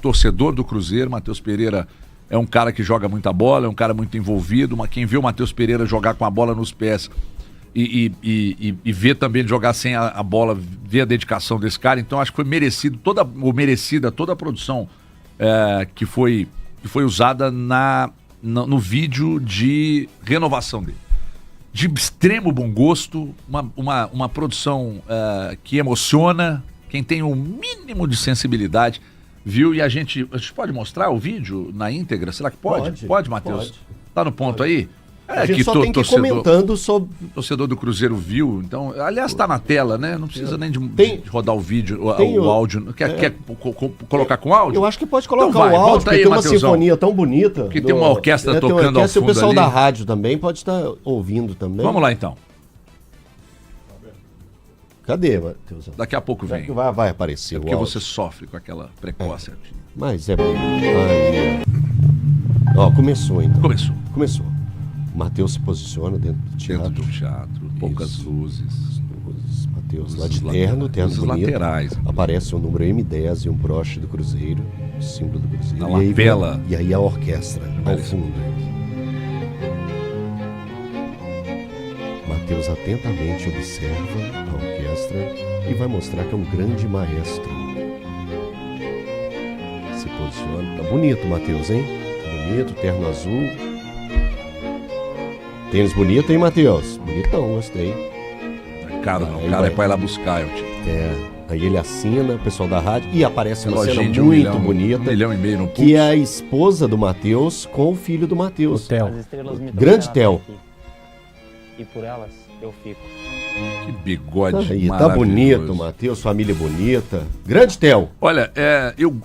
torcedor do Cruzeiro. Matheus Pereira é um cara que joga muita bola, é um cara muito envolvido. Quem vê o Matheus Pereira jogar com a bola nos pés e vê também ele jogar sem a bola, vê a dedicação desse cara. Então acho que foi merecida toda a produção que foi usada no vídeo de renovação dele. De extremo bom gosto, uma produção que emociona, quem tem um mínimo de sensibilidade, viu? E a gente pode mostrar o vídeo na íntegra? Será que pode? Pode, Matheus? Pode. Tá no ponto aí? A gente só tem que ir comentando sobre... O torcedor do Cruzeiro viu, então... Aliás, tá na tela, né? Não precisa nem de rodar o vídeo, o áudio. Quer colocar com áudio? Eu acho que pode colocar o áudio, porque tem uma sinfonia tão bonita. Que tem uma orquestra tocando ao fundo ali. O pessoal da rádio também pode estar ouvindo também. Vamos lá, então. Cadê, Matheus? Daqui a pouco vem. Vai aparecer porque você sofre com aquela precoce. Mas Ó, começou então. Começou. O Matheus se posiciona dentro do teatro. Poucas luzes. Matheus lá de terno bonito. Laterais. Aparece o número M10 e um broche do Cruzeiro, o símbolo do Cruzeiro. Na lapela. E aí a orquestra ao fundo. Matheus atentamente observa a orquestra e vai mostrar que é um grande maestro. Se posiciona. Tá bonito, Matheus, hein? Tá bonito, terno azul. Tênis bonito, hein, Matheus? Bonitão, gostei. Cara, é pra ir lá buscar, eu te... Aí ele assina, o pessoal da rádio, e aparece uma cena muito bonita. 1,5 milhão no pulso. Que é a esposa do Matheus com o filho do Matheus. O Theo. Grande Theo. E por elas eu fico. Que bigode maravilhoso. Tá bonito, Matheus, família bonita. Grande Theo. Olha,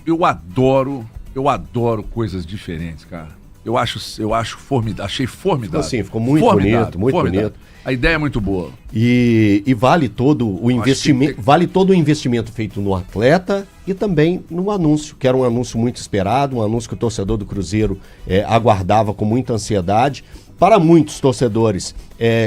eu adoro coisas diferentes, cara. Eu acho formidável, achei formidável. Sim, ficou muito bonito, muito bonito. A ideia é muito boa. E vale todo o investimento, vale todo o investimento feito no atleta e também no anúncio, que era um anúncio muito esperado, um anúncio que o torcedor do Cruzeiro aguardava com muita ansiedade. Para muitos torcedores,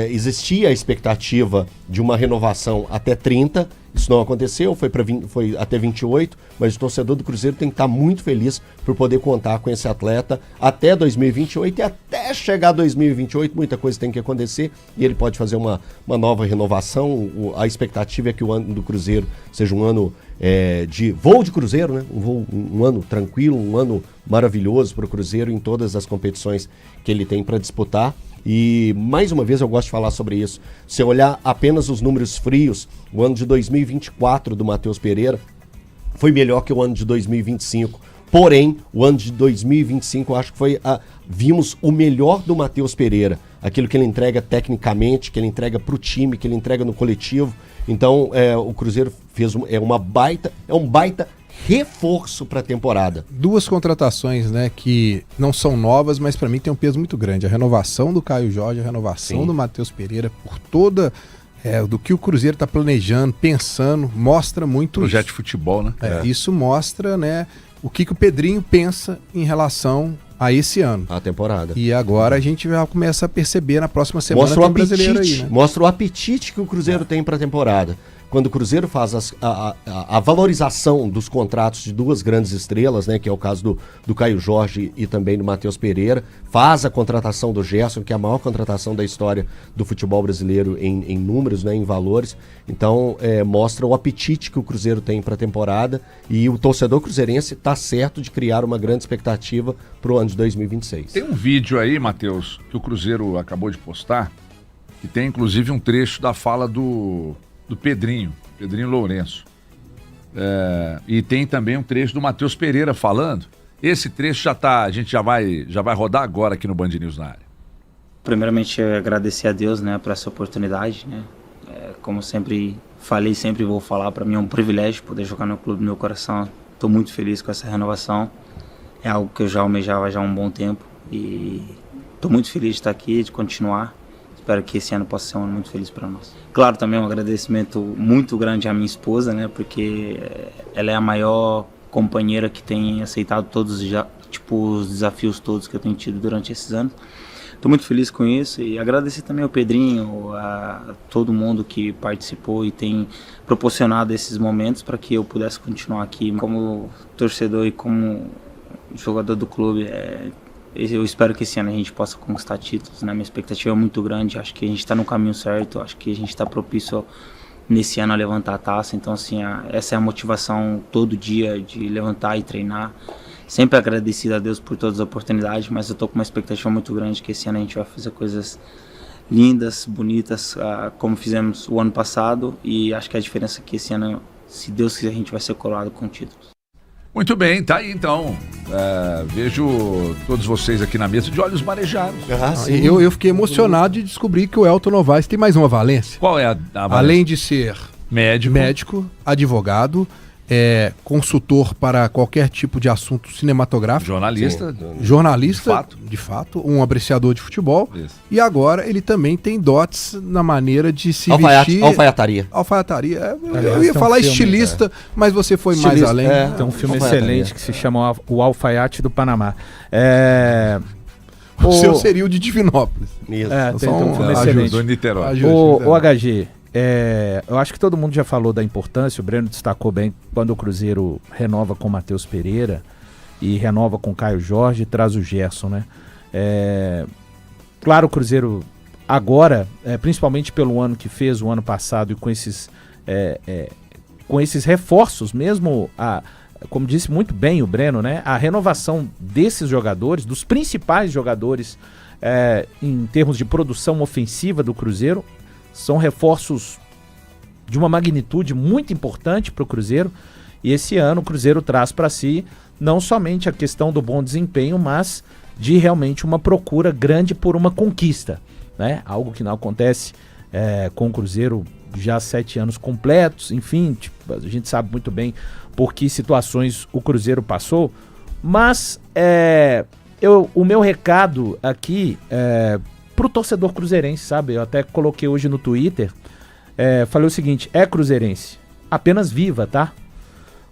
existia a expectativa de uma renovação até 30, isso não aconteceu, foi até 28, mas o torcedor do Cruzeiro tem que estar muito feliz por poder contar com esse atleta até 2028 e até chegar a 2028, muita coisa tem que acontecer e ele pode fazer uma nova renovação. A expectativa é que o ano do Cruzeiro seja um ano de voo de Cruzeiro, né? Um ano tranquilo, um ano maravilhoso para o Cruzeiro em todas as competições que ele tem para disputar. E, mais uma vez, eu gosto de falar sobre isso. Se eu olhar apenas os números frios, o ano de 2024 do Matheus Pereira foi melhor que o ano de 2025. Porém, o ano de 2025, eu acho que vimos o melhor do Matheus Pereira. Aquilo que ele entrega tecnicamente, que ele entrega para o time, que ele entrega no coletivo. Então, o Cruzeiro fez um baita reforço para a temporada. Duas contratações, né, que não são novas, mas para mim tem um peso muito grande. A renovação do Caio Jorge, a renovação do Matheus Pereira, por toda do que o Cruzeiro está planejando, pensando, mostra muito projeto de futebol, né? Isso mostra, né, o que o Pedrinho pensa em relação a esse ano. A temporada. E agora a gente já começa a perceber na próxima semana mostra o brasileiro aí, né? Mostra o apetite que o Cruzeiro tem para a temporada. Quando o Cruzeiro faz a valorização dos contratos de duas grandes estrelas, né, que é o caso do Caio Jorge e também do Matheus Pereira, faz a contratação do Gerson, que é a maior contratação da história do futebol brasileiro em números, né, em valores. Então, mostra o apetite que o Cruzeiro tem para a temporada e o torcedor cruzeirense está certo de criar uma grande expectativa para o ano de 2026. Tem um vídeo aí, Matheus, que o Cruzeiro acabou de postar, que tem inclusive um trecho da fala do Pedrinho Lourenço. E tem também um trecho do Matheus Pereira falando. Esse trecho a gente já vai rodar agora aqui no Band News na área. Primeiramente, agradecer a Deus, né, por essa oportunidade, né? Como sempre falei, sempre vou falar, para mim é um privilégio poder jogar no clube do meu coração. Estou muito feliz com essa renovação. É algo que eu já almejava já há um bom tempo e estou muito feliz de estar aqui, de continuar. Espero que esse ano possa ser um ano muito feliz para nós. Claro, também um agradecimento muito grande à minha esposa, né? Porque ela é a maior companheira que tem aceitado todos os desafios todos que eu tenho tido durante esses anos. Estou muito feliz com isso e agradecer também ao Pedrinho, a todo mundo que participou e tem proporcionado esses momentos para que eu pudesse continuar aqui como torcedor e como jogador do clube. Eu espero que esse ano a gente possa conquistar títulos, né? Minha expectativa é muito grande, acho que a gente está no caminho certo, acho que a gente está propício nesse ano a levantar a taça, então assim, essa é a motivação todo dia de levantar e treinar. Sempre agradecido a Deus por todas as oportunidades, mas eu tô com uma expectativa muito grande que esse ano a gente vai fazer coisas lindas, bonitas, como fizemos o ano passado, e acho que a diferença é que esse ano, se Deus quiser, a gente vai ser coroado com títulos. Muito bem, tá aí então. Vejo todos vocês aqui na mesa de olhos marejados. Eu fiquei emocionado de descobrir que o Elton Novaes tem mais uma valência. Qual é a valência? Além de ser médico, advogado, consultor para qualquer tipo de assunto cinematográfico. Jornalista, de fato, um apreciador de futebol. Isso. E agora ele também tem dotes na maneira de se vestir. Alfaiataria. Eu ia falar estilista, mas você foi mais além. Tem um filme excelente que se chama O Alfaiate do Panamá. O seu seria o de Divinópolis. Isso. Tem um filme excelente. Do Niterói. O HG, eu acho que todo mundo já falou da importância, o Breno destacou bem quando o Cruzeiro renova com o Matheus Pereira e renova com o Caio Jorge e traz o Gerson, né? Claro, o Cruzeiro agora, principalmente pelo ano que fez o ano passado e com esses reforços, mesmo como disse muito bem o Breno, né? A renovação desses jogadores, dos principais jogadores em termos de produção ofensiva do Cruzeiro, são reforços de uma magnitude muito importante para o Cruzeiro, e esse ano o Cruzeiro traz para si não somente a questão do bom desempenho, mas de realmente uma procura grande por uma conquista, né? Algo que não acontece com o Cruzeiro já há 7 anos completos, enfim, a gente sabe muito bem por que situações o Cruzeiro passou, mas o meu recado aqui pro torcedor cruzeirense, sabe? Eu até coloquei hoje no Twitter, falei o seguinte: cruzeirense, apenas viva, tá?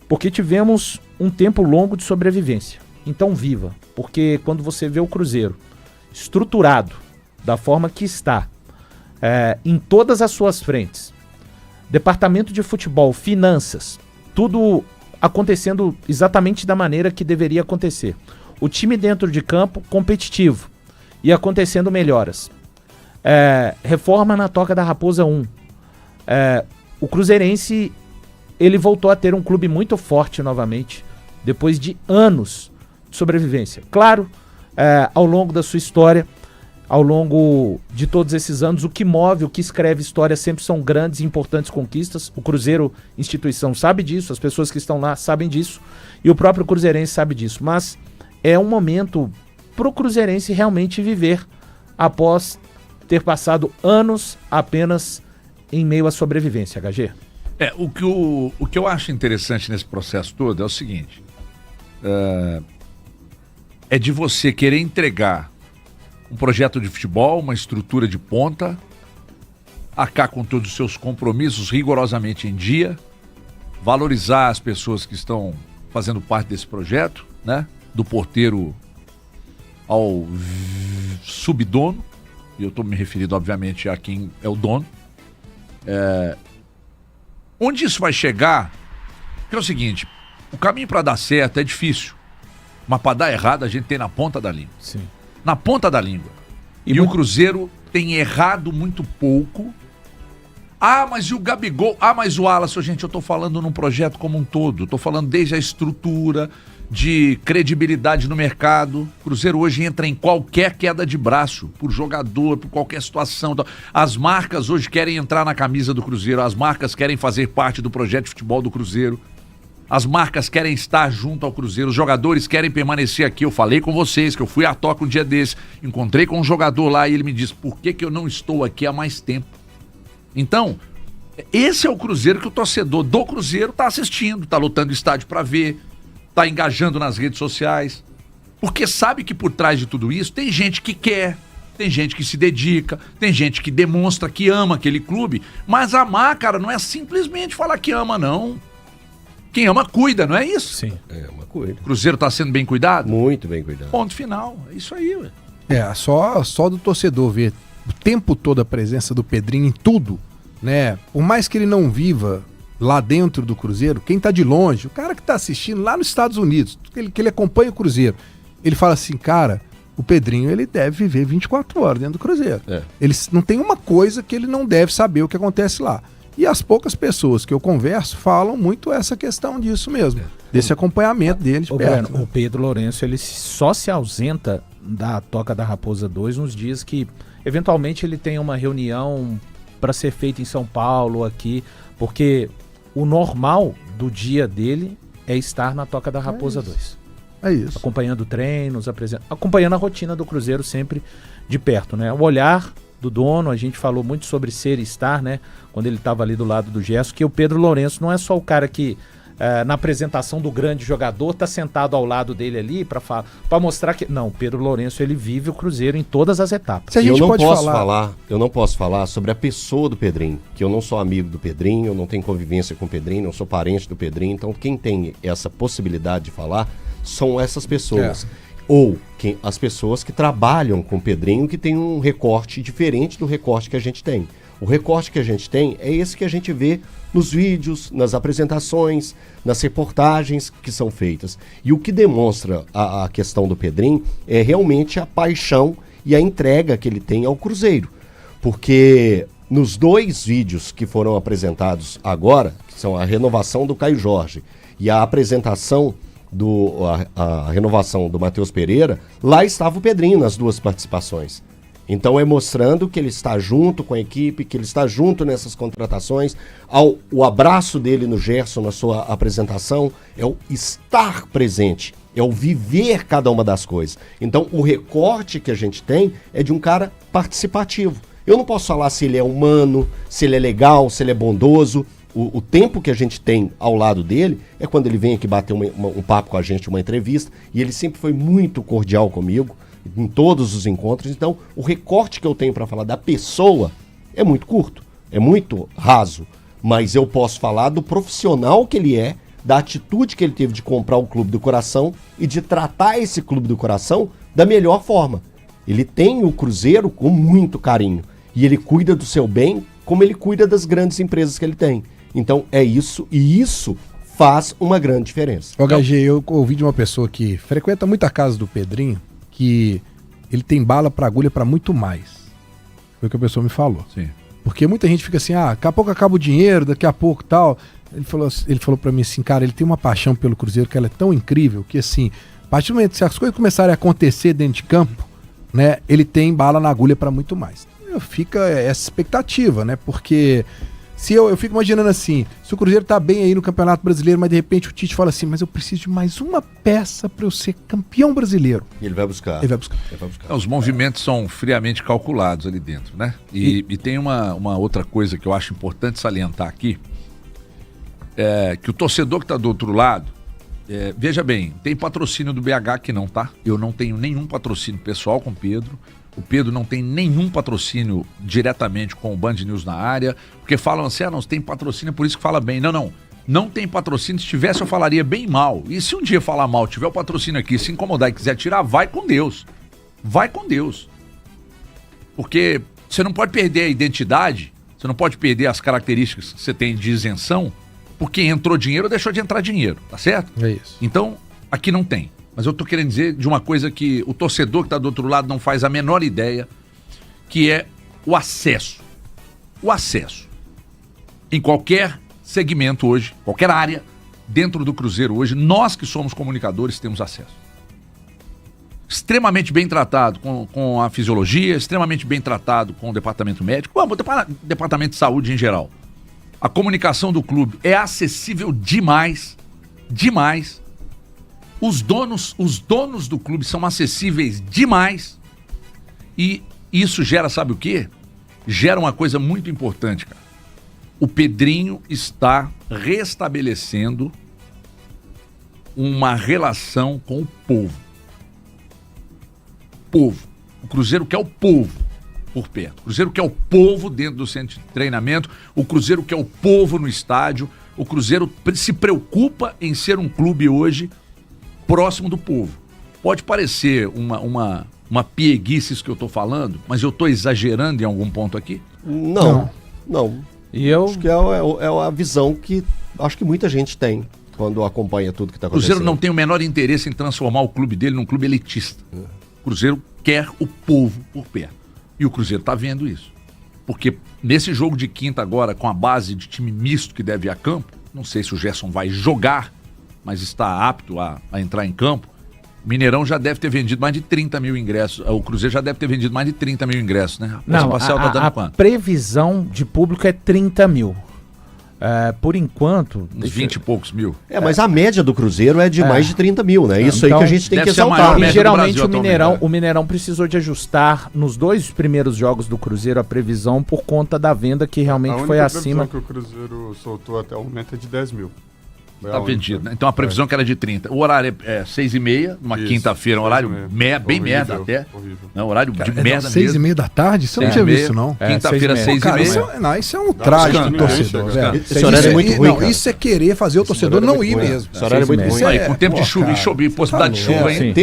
Porque tivemos um tempo longo de sobrevivência, então viva, porque quando você vê o Cruzeiro estruturado da forma que está, em todas as suas frentes, departamento de futebol, finanças, tudo acontecendo exatamente da maneira que deveria acontecer, o time dentro de campo competitivo, e acontecendo melhoras. Reforma na Toca da Raposa 1. O Cruzeirense, ele voltou a ter um clube muito forte novamente, depois de anos de sobrevivência. Claro, ao longo da sua história, ao longo de todos esses anos, o que move, o que escreve história sempre são grandes e importantes conquistas. O Cruzeiro, instituição, sabe disso, as pessoas que estão lá sabem disso, e o próprio Cruzeirense sabe disso. Mas é um momento para o Cruzeirense realmente viver após ter passado anos apenas em meio à sobrevivência, HG. O que eu acho interessante nesse processo todo é o seguinte, é de você querer entregar um projeto de futebol, uma estrutura de ponta, arcar com todos os seus compromissos rigorosamente em dia, valorizar as pessoas que estão fazendo parte desse projeto, né? Do porteiro ao subdono, e eu estou me referindo obviamente a quem é o dono. Onde isso vai chegar? Porque é o seguinte, o caminho para dar certo é difícil, mas para dar errado a gente tem na ponta da língua. Sim. Na ponta da língua. E o Cruzeiro tem errado muito pouco. Mas e o Gabigol? Mas o Alisson, gente, eu tô falando num projeto como um todo. Tô falando desde a estrutura, de credibilidade no mercado. O Cruzeiro hoje entra em qualquer queda de braço, por jogador, por qualquer situação. As marcas hoje querem entrar na camisa do Cruzeiro, as marcas querem fazer parte do projeto de futebol do Cruzeiro. As marcas querem estar junto ao Cruzeiro, os jogadores querem permanecer aqui. Eu falei com vocês que eu fui à Toca um dia desse, encontrei com um jogador lá e ele me disse, por que eu não estou aqui há mais tempo? Então, esse é o Cruzeiro que o torcedor do Cruzeiro está assistindo, está lotando estádio para ver, está engajando nas redes sociais, porque sabe que por trás de tudo isso tem gente que quer, tem gente que se dedica, tem gente que demonstra que ama aquele clube, mas amar, cara, não é simplesmente falar que ama, não. Quem ama, cuida, não é isso? Sim. Uma cuida. O Cruzeiro está sendo bem cuidado? Muito bem cuidado. Ponto final. É isso aí, ué. Só do torcedor ver o tempo todo a presença do Pedrinho em tudo, né? Por mais que ele não viva lá dentro do Cruzeiro, quem tá de longe, o cara que tá assistindo lá nos Estados Unidos, que ele acompanha o Cruzeiro, ele fala assim, cara, o Pedrinho, ele deve viver 24 horas dentro do Cruzeiro. Ele não tem uma coisa que ele não deve saber o que acontece lá. E as poucas pessoas que eu converso falam muito essa questão disso mesmo, desse acompanhamento dele de perto. Breno, o Pedro Lourenço, ele só se ausenta da Toca da Raposa 2 nos dias que, eventualmente, ele tem uma reunião para ser feita em São Paulo, aqui, porque o normal do dia dele é estar na Toca da Raposa 2. É isso. Acompanhando treinos, acompanhando a rotina do Cruzeiro sempre de perto, né? O olhar do dono, a gente falou muito sobre ser e estar, né? Quando ele estava ali do lado do Gerson, que o Pedro Lourenço não é só o cara que na apresentação do grande jogador tá sentado ao lado dele ali para mostrar que... Não, o Pedro Lourenço, ele vive o Cruzeiro em todas as etapas. Se a gente eu não posso falar sobre a pessoa do Pedrinho, que eu não sou amigo do Pedrinho, eu não tenho convivência com o Pedrinho, não sou parente do Pedrinho, então quem tem essa possibilidade de falar são essas pessoas. Ou as pessoas que trabalham com o Pedrinho, que tem um recorte diferente do recorte que a gente tem. O recorte que a gente tem é esse que a gente vê nos vídeos, nas apresentações, nas reportagens que são feitas. E o que demonstra a questão do Pedrinho é realmente a paixão e a entrega que ele tem ao Cruzeiro. Porque nos 2 vídeos que foram apresentados agora, que são a renovação do Caio Jorge e a apresentação a renovação do Matheus Pereira, lá estava o Pedrinho nas 2 participações. Então é mostrando que ele está junto com a equipe, que ele está junto nessas contratações. O abraço dele no Gerson na sua apresentação é o estar presente, é o viver cada uma das coisas. Então o recorte que a gente tem é de um cara participativo. Eu não posso falar se ele é humano, se ele é legal, se ele é bondoso. O tempo que a gente tem ao lado dele é quando ele vem aqui bater um papo com a gente, uma entrevista, e ele sempre foi muito cordial comigo, em todos os encontros. Então, o recorte que eu tenho para falar da pessoa é muito curto, é muito raso, mas eu posso falar do profissional que ele é, da atitude que ele teve de comprar o Clube do Coração e de tratar esse Clube do Coração da melhor forma. Ele tem o Cruzeiro com muito carinho, e ele cuida do seu bem como ele cuida das grandes empresas que ele tem. Então é isso, e isso faz uma grande diferença. Ô, HG, eu ouvi de uma pessoa que frequenta muito a casa do Pedrinho, que ele tem bala pra agulha pra muito mais. Foi o que a pessoa me falou. Sim. Porque muita gente fica assim, daqui a pouco acaba o dinheiro, daqui a pouco tal. Ele falou pra mim assim, cara, ele tem uma paixão pelo Cruzeiro que ela é tão incrível que assim, a partir do momento que as coisas começarem a acontecer dentro de campo, né, ele tem bala na agulha pra muito mais. Fica essa expectativa, né? Porque se eu fico imaginando assim, se o Cruzeiro tá bem aí no Campeonato Brasileiro, mas de repente o Tite fala assim, mas eu preciso de mais uma peça para eu ser campeão brasileiro. E ele vai buscar. Os movimentos são friamente calculados ali dentro, né? E tem uma outra coisa que eu acho importante salientar aqui, que o torcedor que tá do outro lado, veja bem, tem patrocínio do BH que não tá. Eu não tenho nenhum patrocínio pessoal com o Pedro. O Pedro não tem nenhum patrocínio diretamente com o Band News na área, porque falam assim, não, tem patrocínio, por isso que fala bem. Não tem patrocínio, se tivesse eu falaria bem mal. E se um dia falar mal, tiver o patrocínio aqui, se incomodar e quiser tirar, vai com Deus. Vai com Deus. Porque você não pode perder a identidade, você não pode perder as características que você tem de isenção, porque entrou dinheiro ou deixou de entrar dinheiro, tá certo? É isso. Então, aqui não tem. Mas eu tô querendo dizer de uma coisa que o torcedor que tá do outro lado não faz a menor ideia, que é o acesso. O acesso. Em qualquer segmento hoje, qualquer área, dentro do Cruzeiro hoje, nós que somos comunicadores temos acesso. Extremamente bem tratado com a fisiologia, extremamente bem tratado com o departamento médico, o departamento de saúde em geral. A comunicação do clube é acessível demais, demais. Os donos do clube são acessíveis demais e isso gera, sabe o quê? Gera uma coisa muito importante, cara. O Pedrinho está restabelecendo uma relação com o povo. O Cruzeiro quer o povo por perto. O Cruzeiro quer o povo dentro do centro de treinamento. O Cruzeiro quer o povo no estádio. O Cruzeiro se preocupa em ser um clube hoje próximo do povo. Pode parecer uma uma pieguice isso que eu tô falando, mas eu tô exagerando em algum ponto aqui? Não. E eu... Acho que é a visão que acho que muita gente tem quando acompanha tudo que está O acontecendo. Cruzeiro não tem o menor interesse em transformar o clube dele num clube elitista. O Cruzeiro quer o povo por perto. E o Cruzeiro está vendo isso. Porque nesse jogo de quinta agora, com a base de time misto que deve ir a campo, não sei se o Gerson vai jogar, mas está apto a entrar em campo, o Mineirão já deve ter vendido mais de 30 mil ingressos. O Cruzeiro já deve ter vendido mais de 30 mil ingressos, né? Não, a previsão de público é 30 mil. Por enquanto... Uns 20 e poucos mil. Mas a média do Cruzeiro é de mais de 30 mil, né? Isso então, aí que a gente tem que deve ser a exaltar. maior E média geralmente do Brasil o Mineirão precisou de ajustar nos 2 primeiros jogos do Cruzeiro a previsão por conta da venda que realmente foi acima. A única previsão que o Cruzeiro soltou até o momento é de 10 mil. Tá vendido, né? Então a previsão que era de 30. O horário é 6h30, numa quinta-feira, um horário bem merda até. Horrível. Não, horário de merda mesmo. 6h30 da tarde? Isso eu não tinha visto, não. Quinta-feira, 6h30. Isso é um traje do torcedor, velho. Esse horário é muito ruim, cara. Isso é querer fazer o torcedor não ir mesmo. Esse horário é muito ruim. Isso aí, com tempo de chuva e possibilidade de chuva, hein?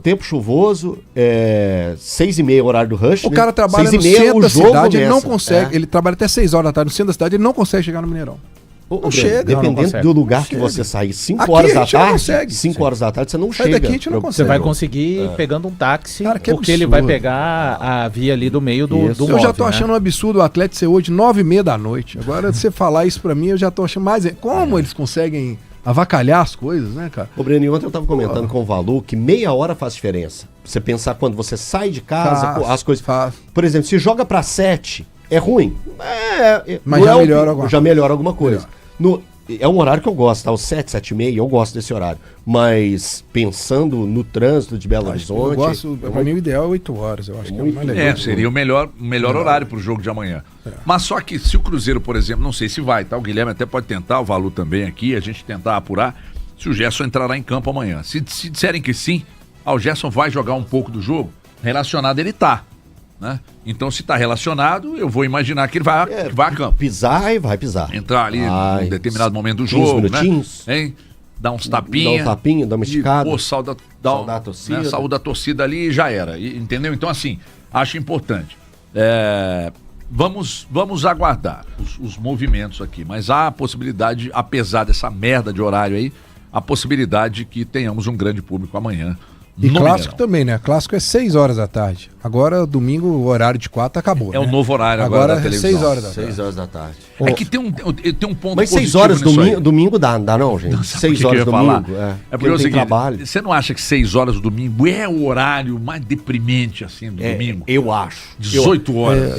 Tempo chuvoso, 6h30 horário do rush. O cara trabalha no centro da cidade, ele não consegue. Ele trabalha até 6 horas da tarde no centro da cidade, ele não consegue chegar no Mineirão. Não chega. Dependendo do lugar que você sair, 5 horas da tarde, 5 horas da tarde você não chega. Daqui a gente não consegue. Você vai conseguir pegando um táxi, cara, porque ele vai pegar a via ali do meio do Eu já tô achando um absurdo o Atlético ser hoje 9h30 da noite. Agora, você falar isso pra mim, eu já tô achando mais... Como eles conseguem avacalhar as coisas, né, cara? Ô, Breno, ontem eu tava comentando com o Valu que meia hora faz diferença. Você pensar quando você sai de casa, as coisas... Por exemplo, se joga pra 7, é ruim. Mas já melhora alguma coisa. É um horário que eu gosto, tá? Os 7, 7h30, eu gosto desse horário. Mas pensando no trânsito de Belo Horizonte... Pra mim o ideal é 8 horas, eu acho que é o mais legal. Seria o melhor horário pro jogo de amanhã. Mas só que se o Cruzeiro, por exemplo, não sei se vai, tá? O Guilherme até pode tentar, o Valu também aqui, a gente tentar apurar se o Gerson entrará em campo amanhã. Se disserem que sim, o Gerson vai jogar um pouco do jogo, relacionado ele tá. Né? Então, se está relacionado, eu vou imaginar que ele vai a campo. Pisar e vai pisar. Entrar ali em determinado momento do jogo, minutinhos, né? Hein? Dar uns tapinhas. Dar um tapinha, dar uma esticada. Saudar a torcida. Né? Saúde da torcida ali e já era. Entendeu? Então, assim, acho importante. Vamos aguardar os movimentos aqui. Mas há a possibilidade, apesar dessa merda de horário aí, a possibilidade de que tenhamos um grande público amanhã. E clássico também, né? Clássico é 6 horas da tarde. Agora, domingo, o horário de 4 acabou. É o novo horário agora da televisão. 6 horas da tarde. 6 horas da tarde. É que tem um ponto mas 6 horas domingo dá não, gente? 6 horas domingo. É porque é o seguinte, trabalho. Você não acha que 6 horas do domingo é o horário mais deprimente, assim, do domingo? Eu acho. 18 horas.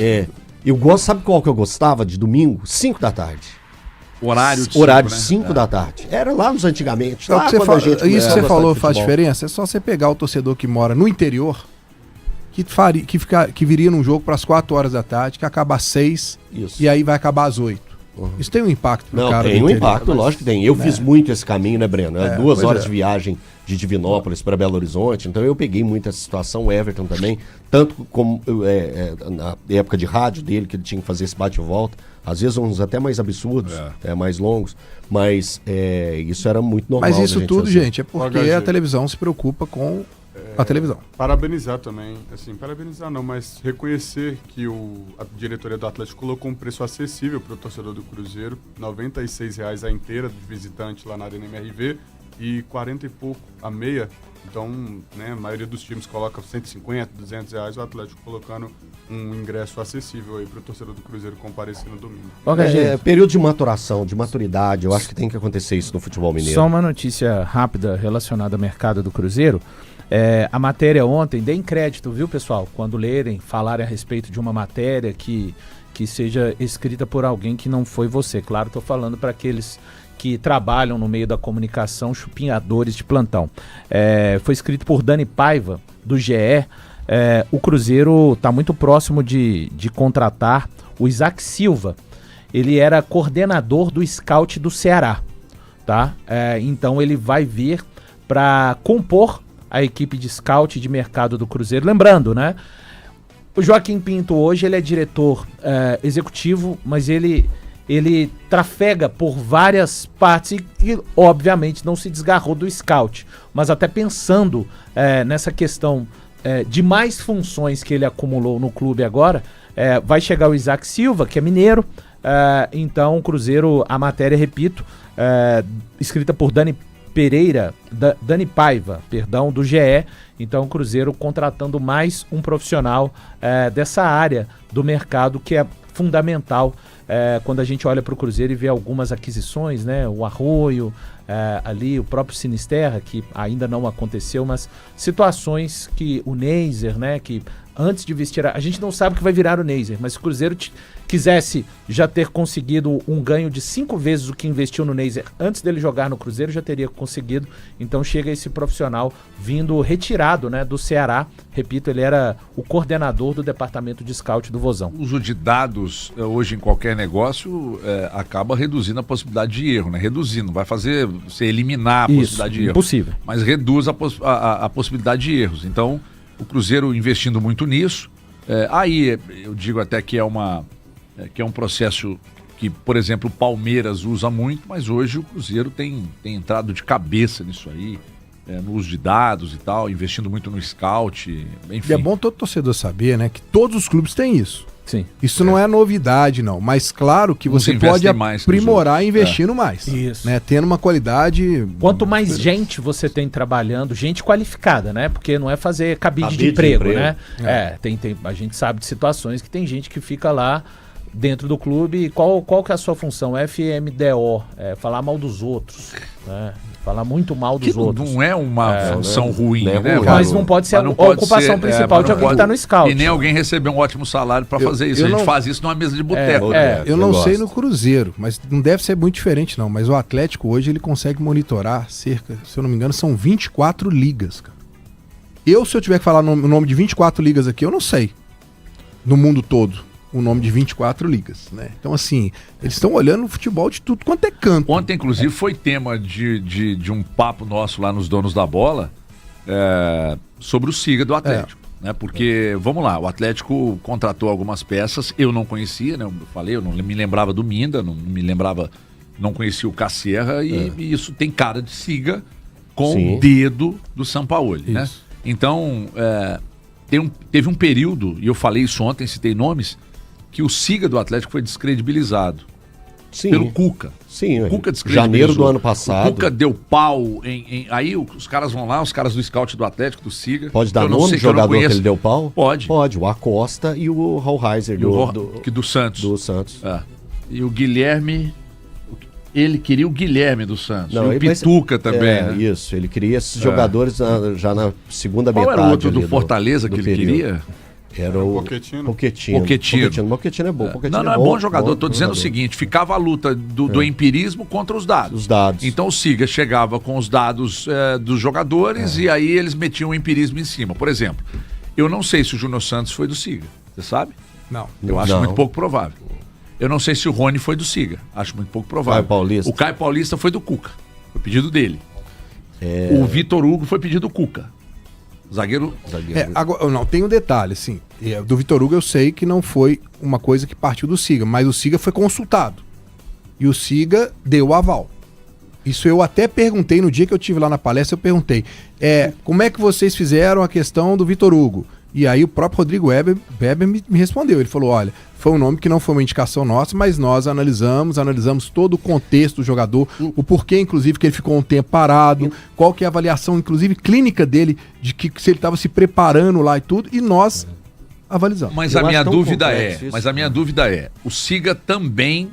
Eu gosto, sabe qual que eu gostava de domingo? 5 da tarde. Horário de 5 da tarde. Era lá nos antigamente. Lá isso que você falou faz diferença. É só você pegar o torcedor que mora no interior, que viria num jogo para as 4 horas da tarde, que acaba às 6 e aí vai acabar às 8. Isso tem um impacto pro cara. Tem um impacto, lógico que tem. Eu fiz muito esse caminho, né, Breno? 2 horas de viagem de Divinópolis para Belo Horizonte, então eu peguei muito essa situação, o Everton também, tanto como na época de rádio dele, que ele tinha que fazer esse bate e volta, às vezes uns até mais absurdos, mais longos, mas isso era muito normal. Mas isso tudo, gente, é porque a televisão se preocupa com a televisão. Parabenizar também, assim, parabenizar não, mas reconhecer que a diretoria do Atlético colocou um preço acessível para o torcedor do Cruzeiro, R$ 96,00 a inteira de visitante lá na Arena MRV e 40 e pouco a meia. Então, né, a maioria dos times coloca 150, R$200, o Atlético colocando um ingresso acessível aí para o torcedor do Cruzeiro comparecer no domingo. Período de maturação, de maturidade, eu acho que tem que acontecer isso no futebol mineiro. Só uma notícia rápida relacionada ao mercado do Cruzeiro. A matéria ontem, deem crédito, viu, pessoal? Quando lerem, falarem a respeito de uma matéria que seja escrita por alguém que não foi você. Claro, estou falando para aqueles que trabalham no meio da comunicação, chupinhadores de plantão. Foi escrito por Dani Paiva, do GE. O Cruzeiro está muito próximo de contratar o Isaac Silva. Ele era coordenador do scout do Ceará, tá? Então ele vai vir para compor a equipe de scout de mercado do Cruzeiro. Lembrando, né? O Joaquim Pinto hoje ele é diretor executivo, mas ele trafega por várias partes e obviamente não se desgarrou do scout, mas até pensando nessa questão de mais funções que ele acumulou no clube agora, vai chegar o Isaac Silva, que é mineiro. Então o Cruzeiro, a matéria, repito, escrita por Dani Paiva, do GE. Então o Cruzeiro contratando mais um profissional dessa área do mercado, que é fundamental quando a gente olha para o Cruzeiro e vê algumas aquisições, né? O Arroio, ali o próprio Sinisterra, que ainda não aconteceu, mas situações que o Neiser, né? Que antes de vestir, a gente não sabe o que vai virar o Neiser, mas se o Cruzeiro quisesse já ter conseguido um ganho de 5 vezes o que investiu no Neiser antes dele jogar no Cruzeiro, já teria conseguido. Então chega esse profissional vindo retirado, né, do Ceará. Repito, ele era o coordenador do departamento de scout do Vozão. O uso de dados hoje em qualquer negócio acaba reduzindo a possibilidade de erro, né? Reduzindo, vai fazer você eliminar a possibilidade de erro. Impossível. Mas reduz a possibilidade de erros. Então, o Cruzeiro investindo muito nisso. Aí eu digo até que é um processo que, por exemplo, o Palmeiras usa muito, mas hoje o Cruzeiro tem entrado de cabeça nisso aí, no uso de dados e tal, investindo muito no scout, enfim. E é bom todo torcedor saber, né, que todos os clubes têm isso. Sim. Isso não é novidade, não. Mas claro que você pode aprimorar investindo mais. Isso. Né, tendo uma qualidade... Quanto mais gente você tem trabalhando, gente qualificada, né? Porque não é fazer cabide de emprego, né? A gente sabe de situações que tem gente que fica lá dentro do clube. Qual que é a sua função? FMDO, falar mal dos outros, né? Falar muito mal dos outros. Não é uma função ruim, né? Mas não pode ser a ocupação principal de alguém que está no scout. E nem alguém receber um ótimo salário para fazer isso. A gente faz isso numa mesa de boteco. Eu não sei no Cruzeiro, mas não deve ser muito diferente, não. Mas o Atlético hoje ele consegue monitorar cerca, se eu não me engano, são 24 ligas, cara. Se eu tiver que falar o nome de 24 ligas aqui, eu não sei. No mundo todo. O nome de 24 ligas, né? Então, assim, eles estão olhando o futebol de tudo quanto é canto. Ontem, inclusive, foi tema de um papo nosso lá nos Donos da Bola sobre o Siga do Atlético. Né? Porque, vamos lá, o Atlético contratou algumas peças, eu não conhecia, né? Eu falei, eu não me lembrava do Minda, não conhecia o Casserra, e isso tem cara de Siga com o dedo do Sampaoli, né? Então, teve um período, e eu falei isso ontem, citei nomes, que o Siga do Atlético foi descredibilizado pelo Cuca. Sim, o Cuca descredibilizou. Janeiro do ano passado. O Cuca deu pau aí os caras vão lá, os caras do scout do Atlético, do Siga. Pode dar nome do jogador que ele deu pau? Pode. O Acosta e o Rauheiser do Santos. Do Santos. E o Guilherme... Ele queria o Guilherme do Santos. Não, e o Pituca também. Né? Isso, ele queria esses jogadores já na segunda metade. Qual era o outro do Fortaleza que ele queria? Era o Pochettino. Pochettino é bom. Não é bom jogador. Estou dizendo o seguinte, ficava a luta do empirismo contra os dados. Então o Siga chegava com os dados dos jogadores e aí eles metiam o empirismo em cima. Por exemplo, eu não sei se o Júnior Santos foi do Siga. Você sabe? Não. Eu acho muito pouco provável. Eu não sei se o Rony foi do Siga. Acho muito pouco provável. O Caio Paulista foi do Cuca. Foi pedido dele. O Vitor Hugo foi pedido do Cuca. Zagueiro. Agora, não, tem um detalhe, assim. Do Vitor Hugo eu sei que não foi uma coisa que partiu do Siga, mas o Siga foi consultado. E o Siga deu o aval. Isso eu até perguntei no dia que eu tive lá na palestra, eu perguntei. Como é que vocês fizeram a questão do Vitor Hugo? E aí o próprio Rodrigo Weber me respondeu. Ele falou, olha, foi um nome que não foi uma indicação nossa, mas nós analisamos todo o contexto do jogador, o porquê, inclusive, que ele ficou um tempo parado, qual que é a avaliação, inclusive, clínica dele, de que se ele estava se preparando lá e tudo, e nós avalizamos. Mas a minha dúvida é, o Siga também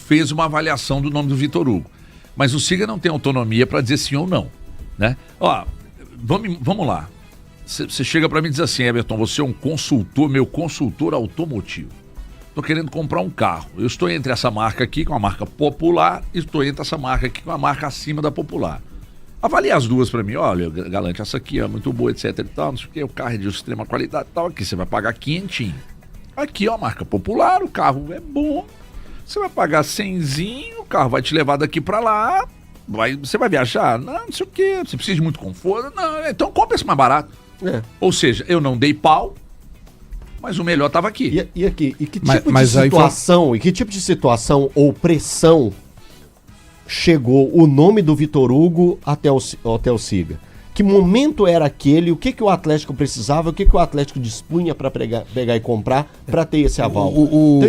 fez uma avaliação do nome do Vitor Hugo, mas o Siga não tem autonomia para dizer sim ou não, né? Ó, vamos lá. Você chega para mim e diz assim, Everton, você é meu consultor automotivo. Estou querendo comprar um carro. Eu estou entre essa marca aqui, com a marca popular, e estou entre essa marca aqui, com a marca acima da popular. Avalie as duas para mim. Olha, Galante, essa aqui é muito boa, etc e tal, não sei o que, o carro é de extrema qualidade e tal. Aqui você vai pagar 500. Aqui, ó, a marca popular, o carro é bom. Você vai pagar 100, o carro vai te levar daqui para lá. Você vai viajar? Não sei o que, você precisa de muito conforto. Não, então compra esse mais barato. Ou seja, eu não dei pau, mas o melhor estava aqui. E aqui? E que tipo de situação, que tipo de situação ou pressão chegou o nome do Vitor Hugo até o Siga? que momento era aquele, o que o Atlético precisava, o que o Atlético dispunha para pegar e comprar para ter esse aval. Então,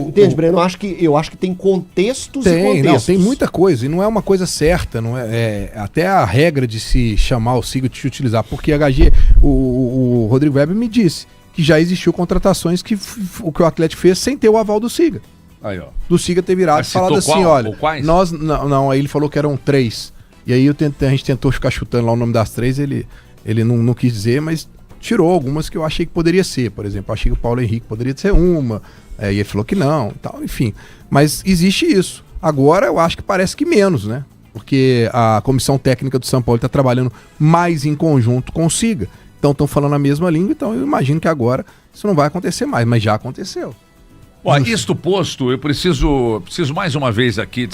entende, Breno? Eu acho que tem contextos e contextos. Tem muita coisa, e não é uma coisa certa, não é até a regra de se chamar o Siga de se utilizar, porque HG, o Rodrigo Weber me disse que já existiu contratações que o que o Atlético fez sem ter o aval do Siga. Aí, ó. Do Siga ter virado e falado assim, olha, nós não, aí ele falou que eram 3. E aí a gente tentou ficar chutando lá o nome das 3, ele não quis dizer, mas tirou algumas que eu achei que poderia ser. Por exemplo, eu achei que o Paulo Henrique poderia ser uma, e ele falou que não, e tal, enfim. Mas existe isso. Agora eu acho que parece que menos, né? Porque a comissão técnica do São Paulo está trabalhando mais em conjunto com o Siga. Então estão falando a mesma língua, então eu imagino que agora isso não vai acontecer mais, mas já aconteceu. Ó, isto posto, eu preciso mais uma vez aqui